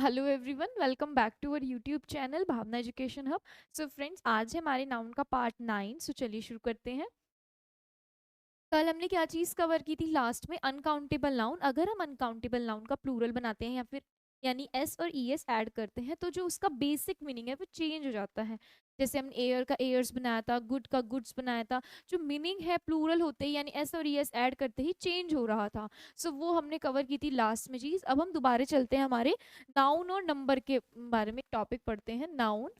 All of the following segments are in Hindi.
Hello everyone, welcome back to our YouTube channel Bhavna education hub. So friends, आज है हमारे नाउन का पार्ट 9। सो चलिए शुरू करते हैं। कल हमने क्या चीज़ कवर की थी लास्ट में? Uncountable noun. अगर हम अनकाउंटेबल नाउन का प्लूरल बनाते हैं या फिर यानी एस और ई एस ऐड करते हैं तो जो उसका बेसिक मीनिंग है वो चेंज हो जाता है। जैसे हमने एयर का एयर्स बनाया था, गुड का गुड्स बनाया था। जो मीनिंग है प्लूरल होते ही यानी एस और ई एस ऐड करते ही चेंज हो रहा था। सो वो हमने कवर की थी लास्ट में चीज़। अब हम दोबारा चलते हैं हमारे नाउन और नंबर के बारे में। टॉपिक पढ़ते हैं नाउन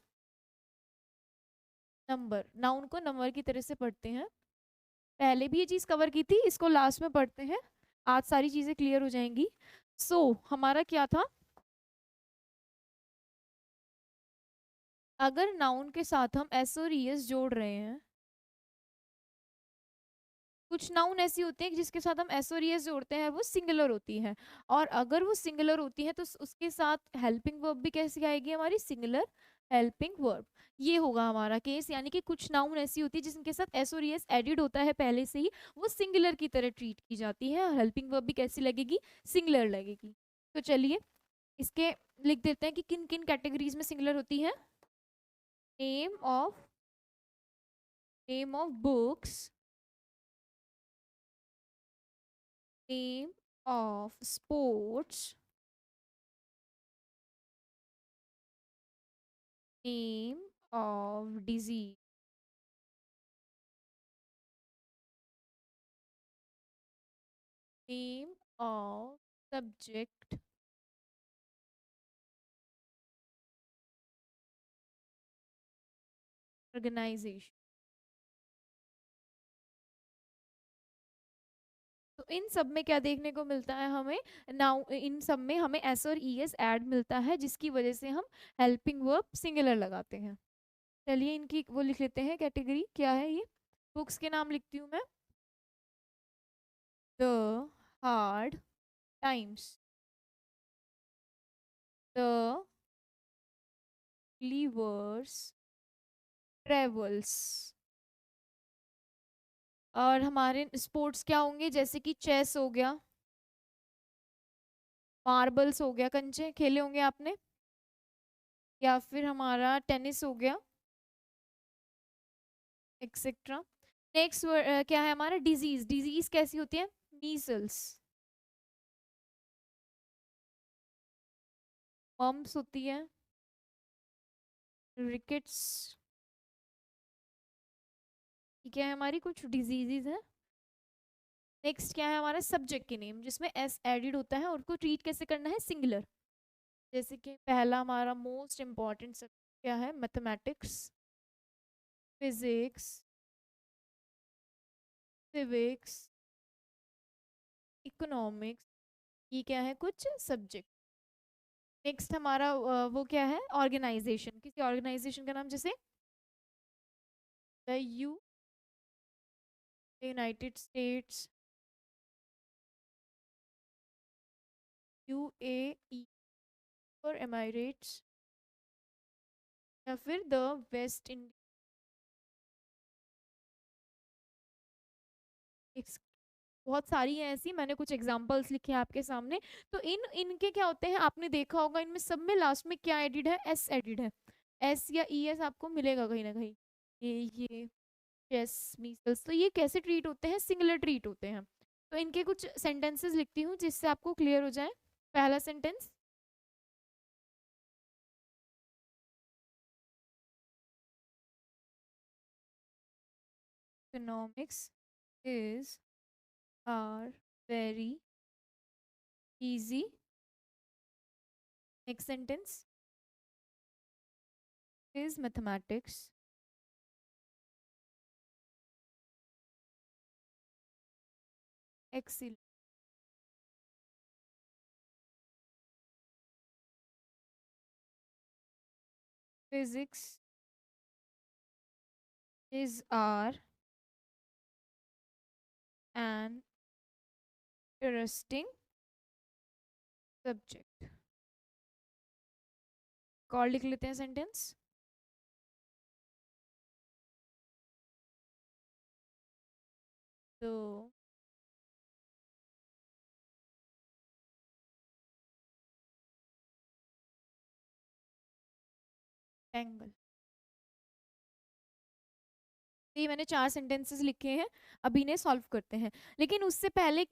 नंबर। नाउन को नंबर की तरह से पढ़ते हैं। पहले भी ये चीज कवर की थी, इसको लास्ट में पढ़ते हैं। आज सारी चीजें क्लियर हो जाएंगी। हमारा क्या था? अगर नाउन के साथ हम एस और ईएस जोड़ रहे हैं, कुछ नाउन ऐसी होती है जिसके साथ हम एस और ईएस जोड़ते हैं वो सिंगुलर होती है। और अगर वो सिंगुलर होती है तो उसके साथ हेल्पिंग वर्ब भी कैसी आएगी? हमारी सिंगुलर हेल्पिंग वर्ब। ये होगा हमारा केस। यानी कि कुछ नाउन ऐसी होती है जिनके साथ एस और ईएस एडिड होता है पहले से ही, वो सिंगुलर की तरह ट्रीट की जाती है और हेल्पिंग वर्ब भी कैसी लगेगी? सिंगुलर लगेगी। तो चलिए इसके लिख देते हैं कि किन किन कैटेगरीज में सिंगुलर होती है। Name of books, name of sports, name of disease, name of subject, organisation. तो इन सब में क्या देखने को मिलता है हमें? नाउ इन सब में हमें एस और ई एस ऐड मिलता है जिसकी वजह से हम हेल्पिंग वर्ब सिंगुलर लगाते हैं। चलिए इनकी वो लिख लेते हैं कैटेगरी क्या है ये। बुक्स के नाम लिखती हूँ मैं। The hard times, the levers travels. और हमारे स्पोर्ट्स क्या होंगे? जैसे कि चेस हो गया, मार्बल्स हो गया, कंचे खेले होंगे आपने, या फिर हमारा टेनिस हो गया, एक्सेट्रा। नेक्स्ट क्या है हमारा? डिजीज। डिजीज कैसी होती है? मीजल्स, मम्स होती है, रिकेट्स। ठीक है, हमारी कुछ डिजीजेज हैं। नेक्स्ट क्या है हमारा? सब्जेक्ट के नेम जिसमें एस एडिड होता है और उसको ट्रीट कैसे करना है? सिंगुलर। जैसे कि पहला हमारा मोस्ट इम्पॉर्टेंट सब्जेक्ट क्या है? Mathematics, physics, civics, economics. ये क्या है? कुछ सब्जेक्ट। नेक्स्ट हमारा वो क्या है? ऑर्गेनाइजेशन। किसी ऑर्गेनाइजेशन का नाम, जैसे द यूनाइटेड स्टेट्स, यूएई और एमिरेट्स, या फिर द वेस्ट इंडीज। बहुत सारी हैं ऐसी, मैंने कुछ एग्जांपल्स लिखे हैं आपके सामने। तो इनके क्या होते हैं आपने देखा होगा, इनमें सब में लास्ट में क्या एडिड है? एस एडिड है। एस या ई एस आपको मिलेगा कहीं ना कहीं। ये चेस, मीसल्स। तो ये कैसे ट्रीट होते हैं? सिंगुलर ट्रीट होते हैं। तो इनके कुछ सेंटेंसेस लिखती हूँ जिससे आपको क्लियर हो जाए। पहला sentence, economics is are very easy. Next sentence is mathematics excellent. Physics is our an interesting subject। और लिख लेते हैं सेंटेंस। तो एंगल। ये मैंने 4 सेंटेंसेस लिखे हैं, अभी इन्हें सॉल्व करते हैं। लेकिन उससे पहले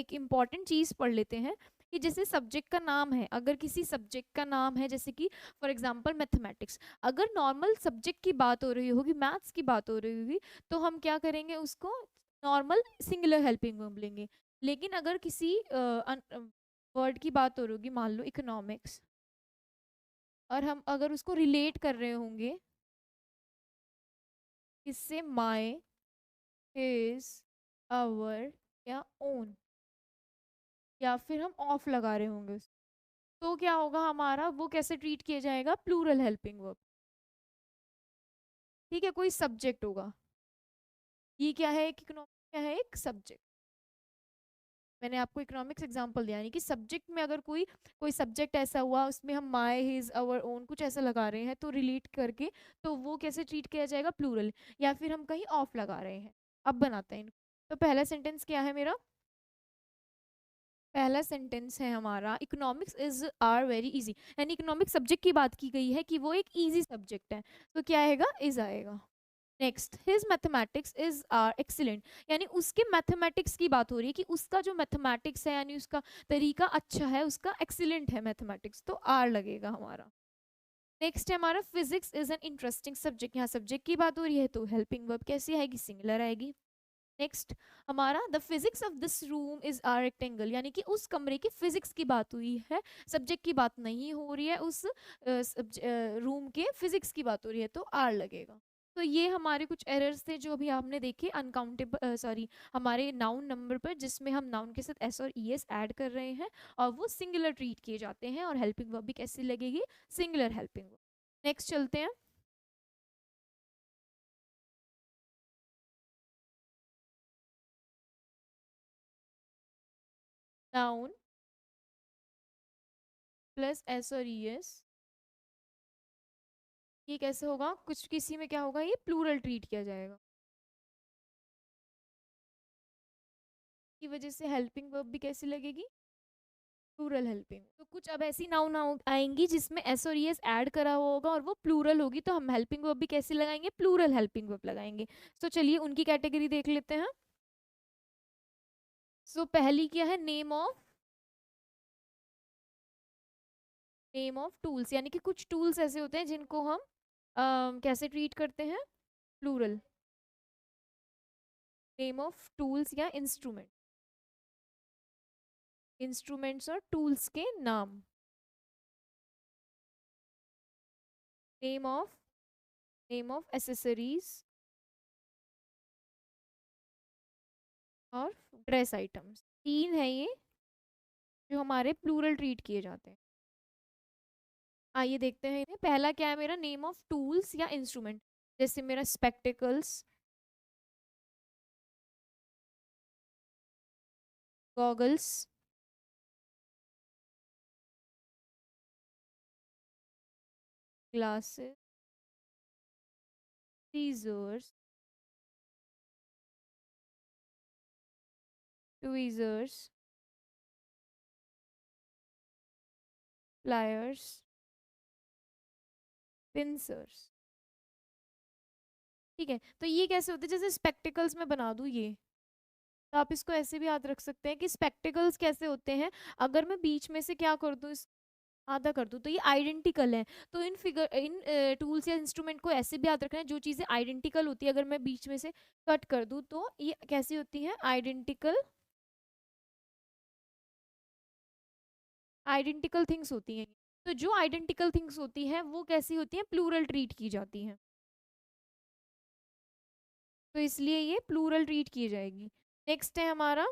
एक इम्पॉर्टेंट चीज़ पढ़ लेते हैं कि जैसे सब्जेक्ट का नाम है, अगर किसी सब्जेक्ट का नाम है जैसे कि फॉर एग्जांपल मैथमेटिक्स, अगर नॉर्मल सब्जेक्ट की बात हो रही होगी, मैथ्स की बात हो रही होगी, तो हम क्या करेंगे, उसको नॉर्मल सिंगुलर हेल्पिंग वर्ब लेंगे। लेकिन अगर किसी वर्ड की बात हो रही होगी, मान लो इकोनॉमिक्स, और हम अगर उसको रिलेट कर रहे होंगे किससे, माई, हिज, आवर या ओन, या फिर हम ऑफ लगा रहे होंगे तो क्या होगा हमारा, वो कैसे ट्रीट किया जाएगा, प्लूरल हेल्पिंग वर्ब। ठीक है, कोई सब्जेक्ट होगा, ये क्या है, एक इकोनॉमिक क्या है, एक सब्जेक्ट। मैंने आपको इकोनॉमिक्स एग्जांपल दिया, यानी कि सब्जेक्ट में अगर कोई कोई सब्जेक्ट ऐसा हुआ उसमें हम माय, हिज, आवर, ओन कुछ ऐसा लगा रहे हैं तो रिलेट करके, तो वो कैसे ट्रीट किया जाएगा, प्लूरल। या फिर हम कहीं ऑफ लगा रहे हैं। अब बनाते हैं इनको। तो पहला सेंटेंस क्या है मेरा, पहला सेंटेंस है हमारा, economics is are very easy, यानी इकोनॉमिक्स सब्जेक्ट की बात की गई है कि वो एक इजी सब्जेक्ट है, तो क्या आएगा, इज आएगा। Next, his mathematics is are excellent, यानी उसके मैथमेटिक्स की बात हो रही है कि उसका जो मैथमेटिक्स है यानी उसका तरीका अच्छा है, उसका एक्सीलेंट है मैथमेटिक्स, तो आर लगेगा हमारा। नेक्स्ट है हमारा, physics is an interesting subject, यहाँ सब्जेक्ट की बात हो रही है तो हेल्पिंग वर्ब कैसी आएगी, सिंगुलर आएगी। नेक्स्ट हमारा, the physics of this room is are rectangle, यानी कि उस कमरे की फिजिक्स की बात हुई है, सब्जेक्ट की बात नहीं हो रही है, उस रूम के फिजिक्स की बात हो रही है, तो आर लगेगा। तो ये हमारे कुछ एरर्स थे जो अभी आपने देखे अनकाउंटेबल, सॉरी, हमारे नाउन नंबर पर, जिसमें हम नाउन के साथ एस और ई एस ऐड कर रहे हैं और वो सिंगुलर ट्रीट किए जाते हैं, और हेल्पिंग वर्ब भी कैसी लगेगी, सिंगुलर हेल्पिंग वर्ब। नेक्स्ट चलते हैं, नाउन प्लस एस और ई एस, ये कैसे होगा, कुछ किसी में क्या होगा, ये प्लूरल ट्रीट किया जाएगा, की वजह से हेल्पिंग वर्ब भी कैसी लगेगी, प्लूरल हेल्पिंग। तो कुछ अब ऐसी नाउन आएंगी जिसमें एस और एस ऐड करा हुआ होगा और वो प्लूरल होगी, तो हम हेल्पिंग वर्ब भी कैसी लगाएंगे, प्लूरल हेल्पिंग वर्ब लगाएंगे। तो चलिए उनकी कैटेगरी देख लेते हैं। सो पहली क्या है, नेम ऑफ टूल्स, यानी कि कुछ टूल्स ऐसे होते हैं जिनको हम कैसे ट्रीट करते हैं, प्लूरल, नेम ऑफ टूल्स या इंस्ट्रूमेंट, इंस्ट्रूमेंट्स और टूल्स के नाम, name of, name of accessories और ड्रेस आइटम्स, तीन है ये जो हमारे प्लूरल ट्रीट किए जाते हैं। आइए देखते हैं इन्हें। पहला क्या है मेरा, नेम ऑफ टूल्स या इंस्ट्रूमेंट, जैसे मेरा spectacles, goggles, glasses, scissors, tweezers, pliers, pincers. ठीक है, तो ये कैसे होते हैं, जैसे स्पेक्टिकल्स में बना दूं ये, तो आप इसको ऐसे भी याद रख सकते हैं कि स्पेक्टिकल्स कैसे होते हैं, अगर मैं बीच में से क्या कर दूं, आधा कर दूं, तो ये आइडेंटिकल है। तो इन टूल्स या इंस्ट्रूमेंट को ऐसे भी याद रखना है, जो चीज़ें आइडेंटिकल होती है अगर मैं बीच में से कट कर दूं तो ये कैसी होती है, आइडेंटिकल, आइडेंटिकल थिंग्स होती हैं। तो जो आइडेंटिकल थिंग्स होती हैं वो कैसी होती हैं, प्लूरल ट्रीट की जाती हैं, तो इसलिए ये प्लूरल ट्रीट की जाएगी। नेक्स्ट है हमारा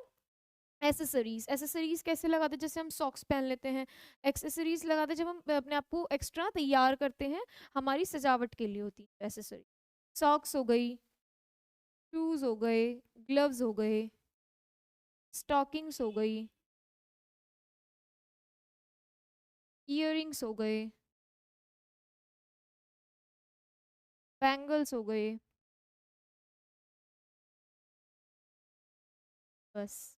एसेसरीज, एसेसरीज कैसे लगाते हैं, जैसे हम सॉक्स पहन लेते हैं, एक्सेसरीज लगाते हैं जब हम अपने आप को एक्स्ट्रा तैयार करते हैं, हमारी सजावट के लिए होती है एसेसरी। सॉक्स हो गई, शूज हो गए, ग्लव्स हो गए, स्टॉकिंग्स हो गई, ईयरिंग्स हो गए, बैंगल्स हो गए, बस।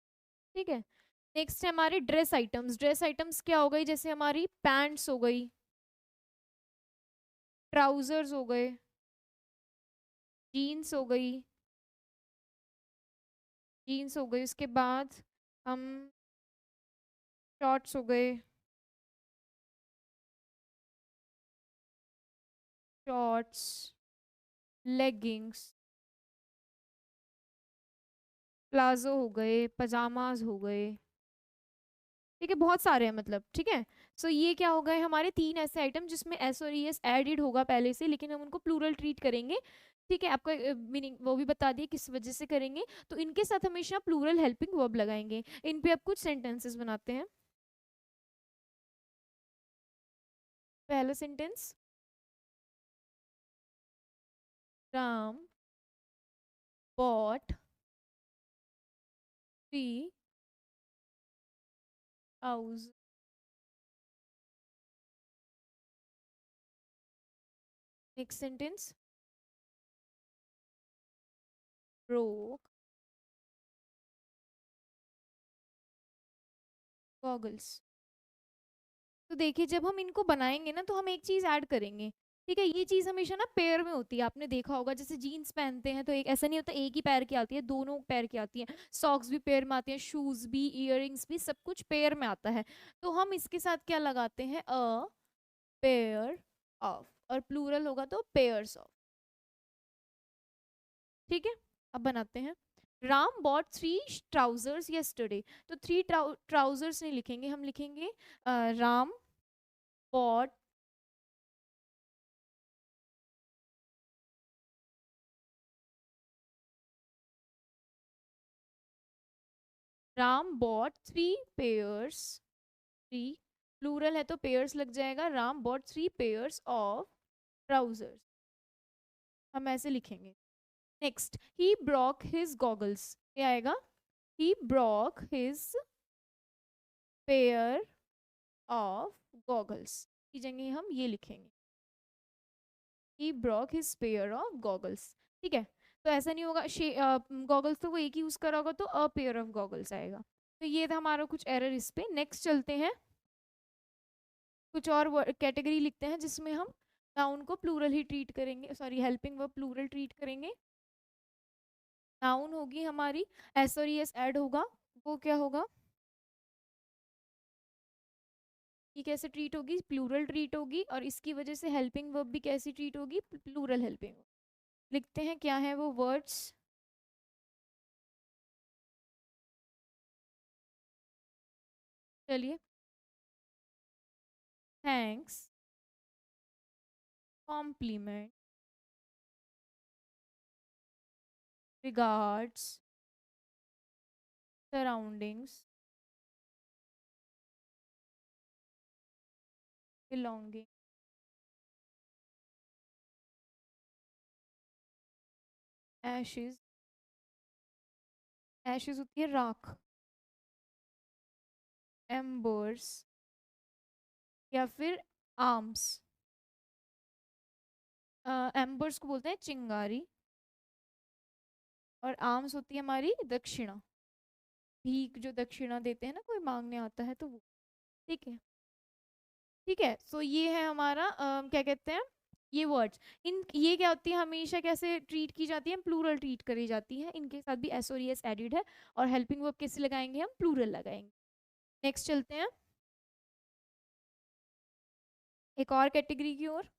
ठीक है, नेक्स्ट है हमारे ड्रेस आइटम्स, ड्रेस आइटम्स क्या हो गई, जैसे हमारी पैंट्स हो गई, ट्राउजर्स हो गए, जीन्स हो गई, जीन्स हो गई, उसके बाद हम शॉर्ट्स हो गए, शॉर्ट्स, लेगिंग्स, प्लाजो हो गए, पजामाज हो गए। ठीक है, बहुत सारे हैं मतलब, ठीक है। सो ये क्या हो गए हमारे तीन ऐसे आइटम जिसमें एस और एस एडेड होगा पहले से, लेकिन हम उनको प्लूरल ट्रीट करेंगे। ठीक है, आपका मीनिंग वो भी बता दिया किस वजह से करेंगे। तो इनके साथ हमेशा प्लूरल हेल्पिंग वर्ब लगाएंगे। इन पे अब कुछ सेंटेंसेस बनाते हैं। पहला sentence, Ram bought 3 house. Next sentence, broke goggles। तो देखिए जब हम इनको बनाएंगे ना तो हम एक चीज ऐड करेंगे। ठीक है, ये चीज हमेशा ना पेयर में होती है, आपने देखा होगा जैसे जीन्स पहनते हैं तो एक ऐसा नहीं होता एक ही पैर की आती है, दोनों पैर की आती है। सॉक्स भी पेयर में आती हैं, शूज भी, इयररिंग्स भी, सब कुछ पेयर में आता है। तो हम इसके साथ क्या लगाते हैं, अ पेयर ऑफ, और प्लूरल होगा तो पेयर्स ऑफ। ठीक है, अब बनाते हैं। Ram bought 3 trousers yesterday। तो 3 ट्राउजर्स नहीं लिखेंगे, हम लिखेंगे Ram bought Ram bought 3 pairs, 3 plural है तो पेयर्स लग जाएगा, Ram bought 3 pairs of trousers, हम ऐसे लिखेंगे। Next, he broke his goggles, क्या आएगा, he broke his pair of goggles, की जगह हम ये लिखेंगे, ही broke his pair of goggles. ठीक है, तो ऐसा नहीं होगा गॉगल्स तो वो एक ही यूज करा होगा तो अ पेयर ऑफ गॉगल्स आएगा। तो ये था हमारा कुछ एरर इस पे। नेक्स्ट चलते हैं, कुछ और कैटेगरी लिखते हैं जिसमें हम नाउन को प्लूरल ही ट्रीट करेंगे, sorry helping verb plural treat करेंगे। नाउन होगी हमारी, एस और एस ऐड होगा, वो क्या होगा, ये कैसे ट्रीट होगी, प्लूरल ट्रीट होगी, और इसकी वजह से हेल्पिंग वर्ब भी कैसी ट्रीट होगी, प्लूरल हेल्पिंग। लिखते हैं क्या है वो वर्ड्स, चलिए, thanks, compliment, regards, surroundings, belonging, ashes, ashes होती है राख, एम्बर्स, या फिर आर्म्स, एम्बर्स को बोलते हैं चिंगारी, और आर्म्स होती है हमारी दक्षिणा, भीख जो दक्षिणा देते हैं ना कोई मांगने आता है तो वो। ठीक है, ठीक है, सो ये है हमारा क्या कहते हैं, ये वर्ड्स, इन ये क्या होती है हमेशा कैसे ट्रीट की जाती है, प्लूरल ट्रीट करी जाती है, इनके साथ भी एस और एस एडिड है, और हेल्पिंग वर्ब कैसे लगाएंगे, हम प्लूरल लगाएंगे। नेक्स्ट चलते हैं एक और कैटेगरी की ओर।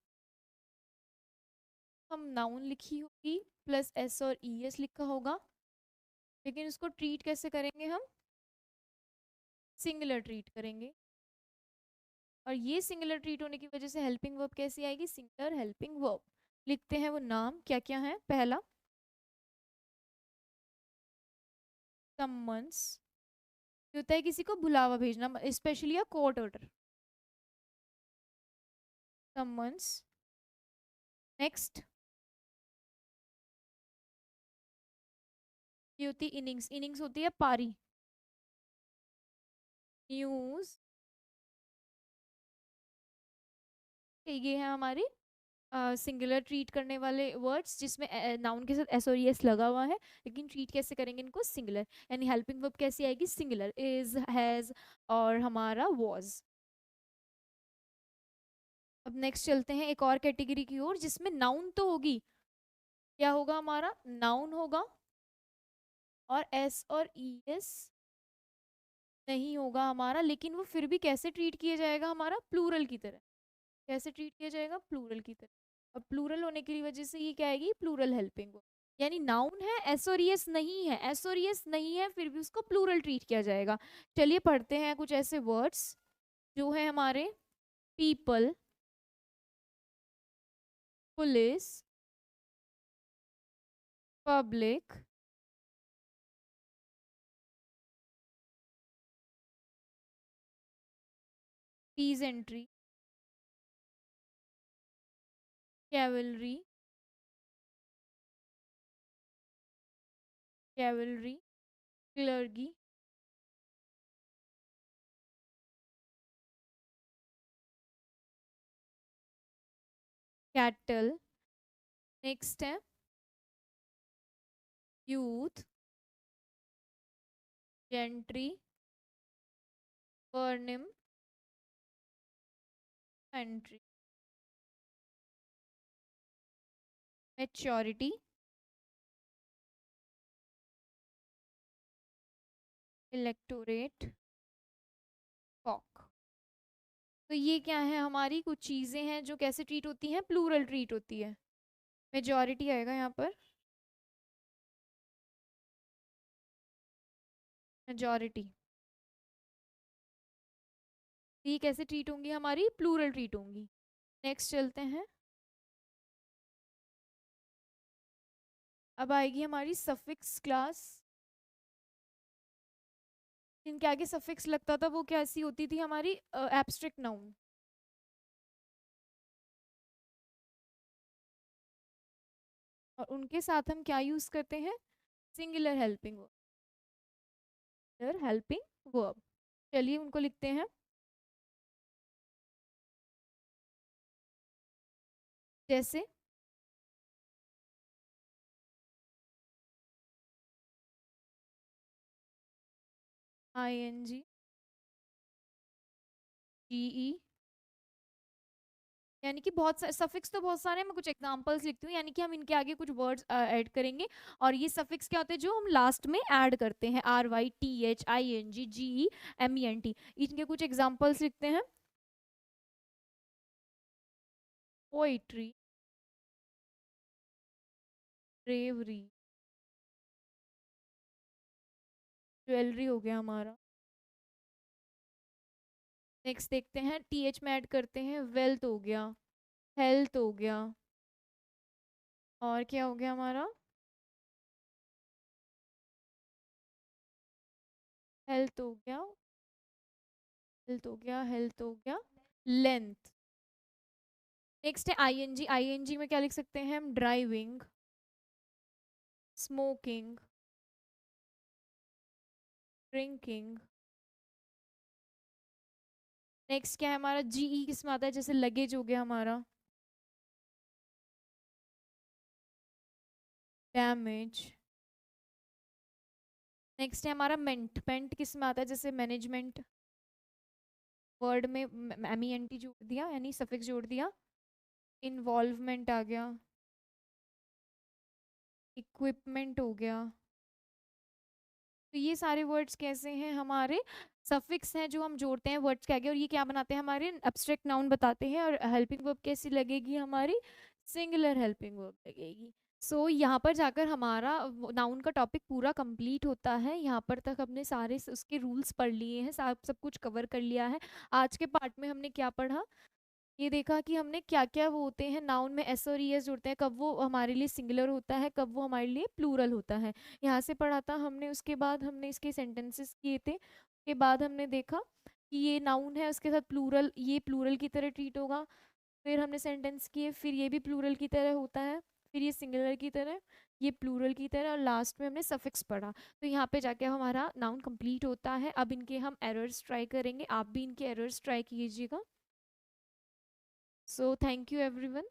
हम नाउन लिखी होगी प्लस एस और ई एस लिखा होगा, लेकिन उसको ट्रीट कैसे करेंगे, हम सिंगुलर ट्रीट करेंगे, और ये सिंगुलर ट्रीट होने की वजह से हेल्पिंग वर्ब कैसी आएगी, सिंगुलर हेल्पिंग वर्ब। लिखते हैं वो नाम क्या क्या है। पहला, समन्स, होता है किसी को बुलावा भेजना, specially a court order, summons. Next, ये होती है इनिंग्स, इनिंग्स होती है पारी, न्यूज, ये है हमारी सिंगुलर ट्रीट करने वाले वर्ड्स जिसमें नाउन के साथ एस और एस लगा हुआ है, लेकिन ट्रीट कैसे करेंगे इनको, सिंगुलर, यानी हेल्पिंग वर्ब कैसी आएगी, सिंगुलर, इज, हैज, और हमारा वॉज। अब नेक्स्ट चलते हैं एक और कैटेगरी की ओर जिसमें नाउन तो होगी, क्या होगा हमारा, नाउन होगा, और एस और ई एस नहीं होगा हमारा, लेकिन वो फिर भी कैसे ट्रीट किया जाएगा हमारा, प्लूरल की तरह। कैसे ट्रीट किया जाएगा, प्लूरल की तरह। अब प्लूरल होने की वजह से ये क्या आएगी, प्लूरल हेल्पिंग वर्ब। यानी नाउन है, एस और एस नहीं है, एस और एस नहीं है, फिर भी उसको प्लूरल ट्रीट किया जाएगा। चलिए पढ़ते हैं कुछ ऐसे वर्ड्स जो है हमारे, people, police, public, peasantry, cavalry, cavalry, clergy, cattle, next है youth, gentry, vermin, entry, maturity, electorate, cock. तो ये क्या है, हमारी कुछ चीजें हैं जो कैसे ट्रीट होती हैं, प्लूरल ट्रीट होती है। मेजॉरिटी आएगा यहाँ पर, मेजॉरिटी। ये कैसे ट्रीट होंगी हमारी, प्लूरल ट्रीट होंगी। नेक्स्ट चलते हैं, अब आएगी हमारी सफिक्स क्लास। इनके आगे सफिक्स लगता था वो कैसी होती थी हमारी, एब्स्ट्रैक्ट नाउन। और उनके साथ हम क्या यूज करते हैं, singular helping verb, singular helping verb. चलिए उनको लिखते हैं, जैसे ing, ge, यानी कि बहुत सारे सफिक्स तो बहुत सारे हैं, मैं कुछ एग्जांपल्स लिखती हूँ, यानी कि हम इनके आगे कुछ वर्ड्स ऐड करेंगे। और ये सफिक्स क्या होते हैं, जो हम लास्ट में ऐड करते हैं, RYTHING GEMENT। इनके कुछ एग्जांपल्स लिखते हैं, पोइट्री, ब्रेवरी, ज्वेलरी हो गया हमारा। नेक्स्ट देखते हैं, TH में ऐड करते हैं, वेल्थ हो गया, हेल्थ हो गया, और क्या हो गया हमारा, हेल्थ हो गया, हेल्थ हो गया, हेल्थ हो गया, लेंथ। नेक्स्ट है ING, ING में क्या लिख सकते हैं हम, ड्राइविंग, स्मोकिंग, ड्रिंकिंग। नेक्स्ट क्या है हमारा, GE किस में आता है, जैसे लगेज हो गया हमारा, डैमेज। नेक्स्ट है हमारा मेंट, मेंट किस में आता है, जैसे मैनेजमेंट, वर्ड में MENT जोड़ दिया, यानी सफिक्स जोड़ दिया। इन्वॉल्वमेंट आ गया, इक्विपमेंट हो गया। तो ये सारे वर्ड्स कैसे हैं हमारे, सफिक्स हैं जो हम जोड़ते हैं वर्ड्स के आगे, और ये क्या बनाते हैं हमारे, एब्स्ट्रैक्ट नाउन बताते हैं। और हेल्पिंग वर्ब कैसी लगेगी हमारी, सिंगुलर हेल्पिंग वर्ब लगेगी। सो यहाँ पर जाकर हमारा नाउन का टॉपिक पूरा कंप्लीट होता है। यहाँ पर तक हमने सारे उसके रूल्स पढ़ लिए हैं, सब कुछ कवर कर लिया है। आज के पार्ट में हमने क्या पढ़ा, ये देखा कि हमने क्या क्या वो होते हैं, नाउन में एस और ईएस जुड़ते हैं, कब वो हमारे लिए सिंगुलर होता है, कब वो हमारे लिए प्लूरल होता है। यहाँ से पढ़ा था हमने, उसके बाद हमने इसके सेंटेंसेस किए थे, उसके बाद हमने देखा कि ये नाउन है, उसके साथ प्लूरल, ये प्लूरल की तरह ट्रीट होगा। फिर हमने सेंटेंस किए, फिर ये भी प्लूरल की तरह होता है, फिर ये सिंगुलर की तरह, ये प्लूरल की तरह, और लास्ट में हमने सफिक्स पढ़ा। तो यहाँ पे जाके हमारा नाउन कंप्लीट होता है। अब इनके हम एरर्स ट्राई करेंगे, आप भी इनके एरर्स ट्राई कीजिएगा। So thank you everyone.